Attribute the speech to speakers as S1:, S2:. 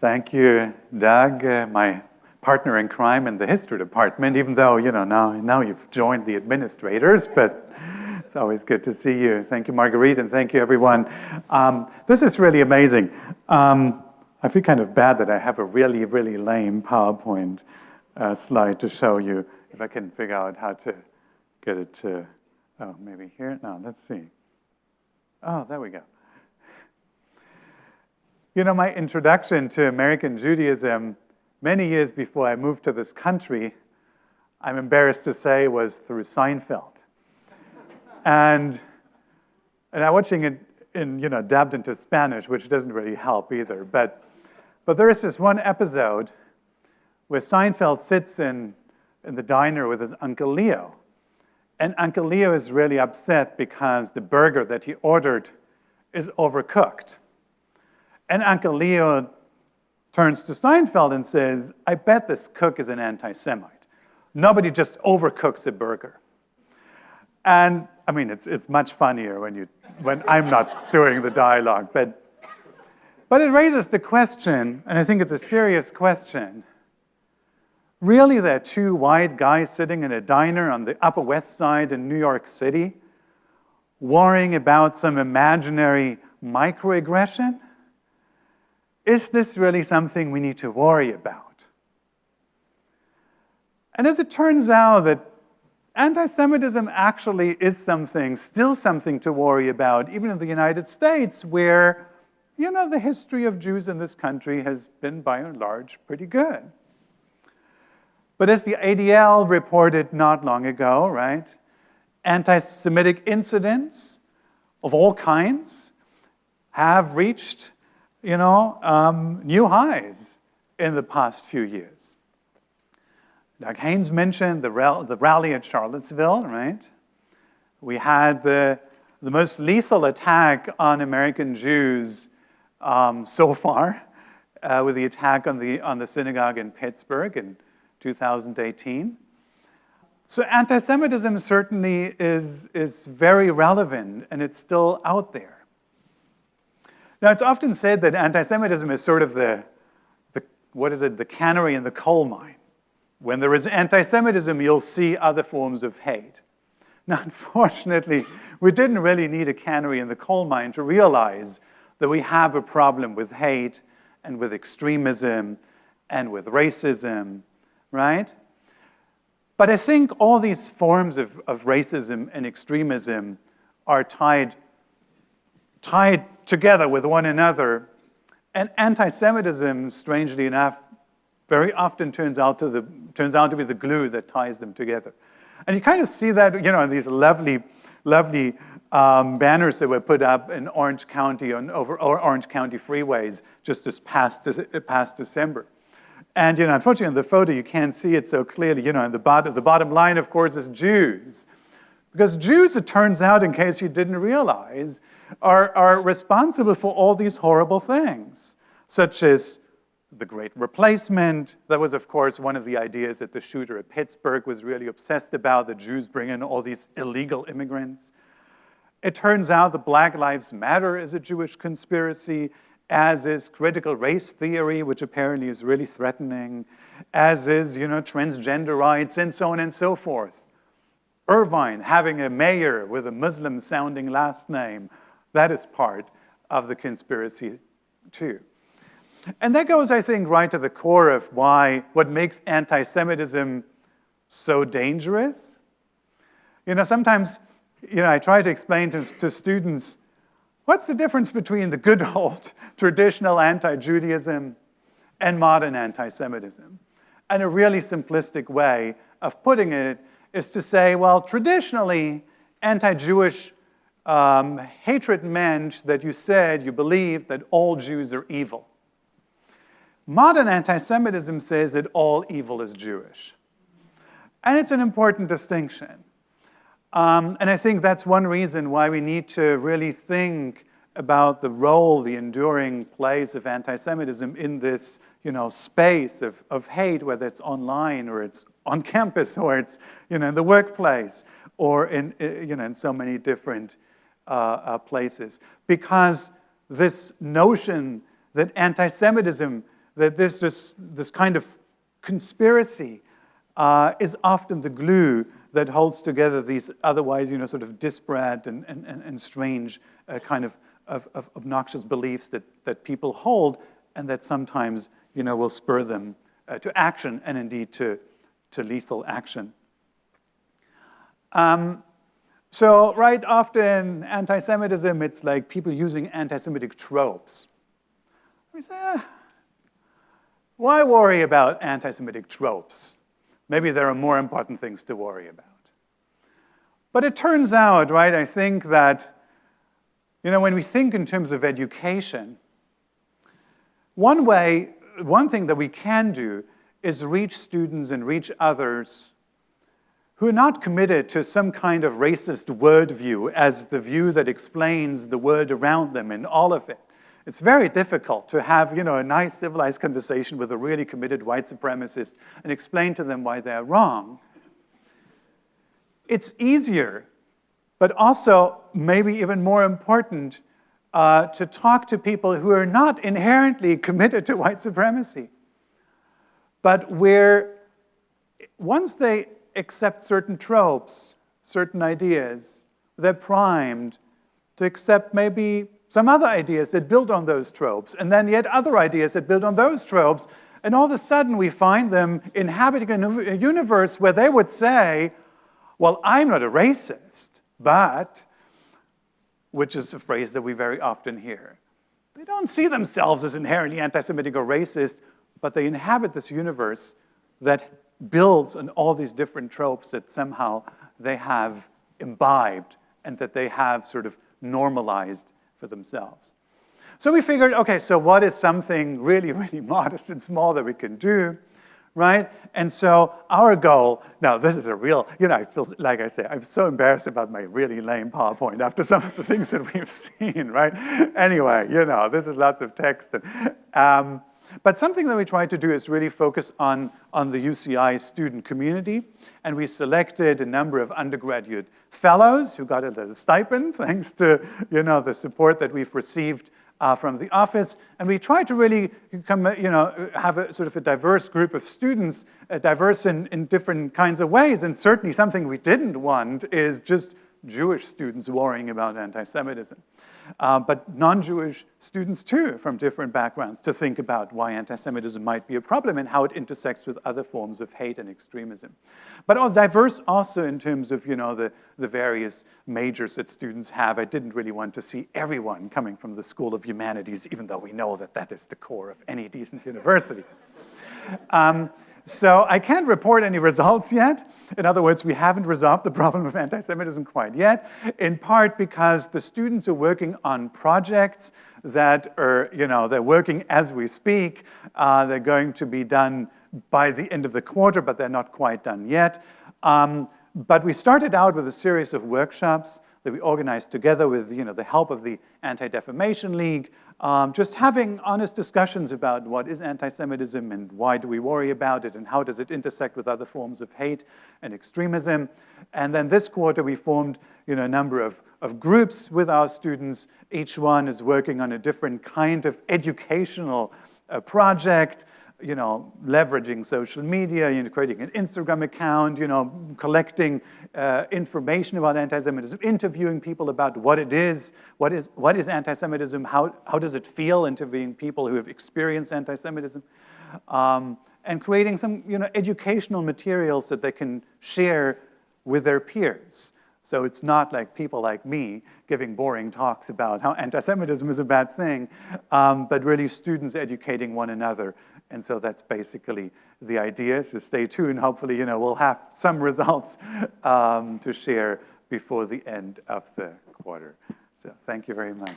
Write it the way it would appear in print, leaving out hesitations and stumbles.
S1: Thank you, Doug, my partner in crime in the history department, even though, now you've joined the administrators, but it's always good to see you. Thank you, Marguerite, and thank you, everyone. This is really amazing. I feel kind of bad that I have a really, really lame PowerPoint slide to show you. If I can figure out how to get it to, maybe here? No, let's see. Oh, there we go. My introduction to American Judaism many years before I moved to this country, I'm embarrassed to say, was through Seinfeld. And I'm watching it dubbed into Spanish, which doesn't really help either. But there is this one episode where Seinfeld sits in the diner with his Uncle Leo. And Uncle Leo is really upset because the burger that he ordered is overcooked. And Uncle Leo turns to Seinfeld and says, I bet this cook is an anti-Semite. Nobody just overcooks a burger. And I mean, it's much funnier when I'm not doing the dialogue. But it raises the question, and I think it's a serious question. Really, there are two white guys sitting in a diner on the Upper West Side in New York City, worrying about some imaginary microaggression? Is this really something we need to worry about? And as it turns out that anti-Semitism actually is still something to worry about, even in the United States, where, the history of Jews in this country has been, by and large, pretty good. But as the ADL reported not long ago, right, anti-Semitic incidents of all kinds have reached new highs in the past few years. Doug Haynes mentioned the rally at Charlottesville, right? We had the most lethal attack on American Jews so far, with the attack on the synagogue in Pittsburgh in 2018. So anti-Semitism certainly is very relevant, and it's still out there. Now, it's often said that anti-Semitism is sort of the canary in the coal mine. When there is anti-Semitism, you'll see other forms of hate. Now, unfortunately, we didn't really need a canary in the coal mine to realize that we have a problem with hate and with extremism and with racism, right? But I think all these forms of racism and extremism are tied together with one another, and anti-Semitism, strangely enough, very often turns out to be the glue that ties them together. And you kind of see that, in these lovely banners that were put up in Orange County over Orange County freeways just this past December. And unfortunately, in the photo you can't see it so clearly. The bottom line, of course, is Jews. Because Jews, it turns out, in case you didn't realize, are responsible for all these horrible things, such as the Great Replacement. That was, of course, one of the ideas that the shooter at Pittsburgh was really obsessed about, that Jews bring in all these illegal immigrants. It turns out that Black Lives Matter is a Jewish conspiracy, as is critical race theory, which apparently is really threatening, as is, transgender rights, and so on and so forth. Irvine having a mayor with a Muslim-sounding last name, that is part of the conspiracy too. And that goes, I think, right to the core of what makes anti-Semitism so dangerous. Sometimes, I try to explain to students, what's the difference between the good old traditional anti-Judaism and modern anti-Semitism? And a really simplistic way of putting it is to say, well, traditionally, anti-Jewish hatred meant that you believe that all Jews are evil. Modern anti-Semitism says that all evil is Jewish. And it's an important distinction. And I think that's one reason why we need to really think about the role, the enduring place of anti-Semitism in this, space of hate, whether it's online or it's on campus or it's, in the workplace or in so many different places. Because this notion that anti-Semitism, that this kind of conspiracy is often the glue that holds together these otherwise, sort of disparate and strange kind of obnoxious beliefs that people hold, and that sometimes, will spur them to action, and indeed to lethal action. So right often, anti-Semitism, it's like people using anti-Semitic tropes. We say, why worry about anti-Semitic tropes? Maybe there are more important things to worry about. But it turns out, right, I think that, when we think in terms of education, one thing that we can do is reach students and reach others who are not committed to some kind of racist worldview as the view that explains the world around them and all of it. It's very difficult to have, a nice civilized conversation with a really committed white supremacist and explain to them why they're wrong. It's easier, but also maybe even more important, to talk to people who are not inherently committed to white supremacy, but where once they accept certain tropes, certain ideas, they're primed to accept maybe some other ideas that build on those tropes, and then yet other ideas that build on those tropes, and all of a sudden we find them inhabiting a universe where they would say, well, I'm not a racist, but, which is a phrase that we very often hear. They don't see themselves as inherently anti-Semitic or racist, but they inhabit this universe that builds on all these different tropes that somehow they have imbibed and that they have sort of normalized for themselves. So we figured, okay, so what is something really, really modest and small that we can do, right? And so our goal, now this is a real, I feel, like I say, I'm so embarrassed about my really lame PowerPoint after some of the things that we've seen, right? Anyway, this is lots of text. But something that we tried to do is really focus on the UCI student community, and we selected a number of undergraduate fellows who got a little stipend thanks to the support that we've received from the office, and we tried to really have a sort of a diverse group of students, diverse in different kinds of ways, and certainly something we didn't want is just Jewish students worrying about anti-Semitism. But non-Jewish students too, from different backgrounds, to think about why anti-Semitism might be a problem and how it intersects with other forms of hate and extremism. But also diverse also in terms of, the various majors that students have. I didn't really want to see everyone coming from the School of Humanities, even though we know that that is the core of any decent university. So I can't report any results yet. In other words, we haven't resolved the problem of anti-Semitism quite yet, in part because the students are working on projects that are, they're working as we speak. They're going to be done by the end of the quarter, but they're not quite done yet. But we started out with a series of workshops that we organized together with the help of the Anti-Defamation League, just having honest discussions about what is anti-Semitism and why do we worry about it and how does it intersect with other forms of hate and extremism. And then this quarter we formed a number of groups with our students. Each one is working on a different kind of educational project, leveraging social media, creating an Instagram account, collecting information about anti-Semitism, interviewing people about what it is, what is anti-Semitism, how does it feel, interviewing people who have experienced anti-Semitism, and creating some, educational materials that they can share with their peers. So it's not like people like me giving boring talks about how anti-Semitism is a bad thing, but really students educating one another. And so that's basically the idea. So stay tuned. Hopefully, we'll have some results to share before the end of the quarter. So thank you very much.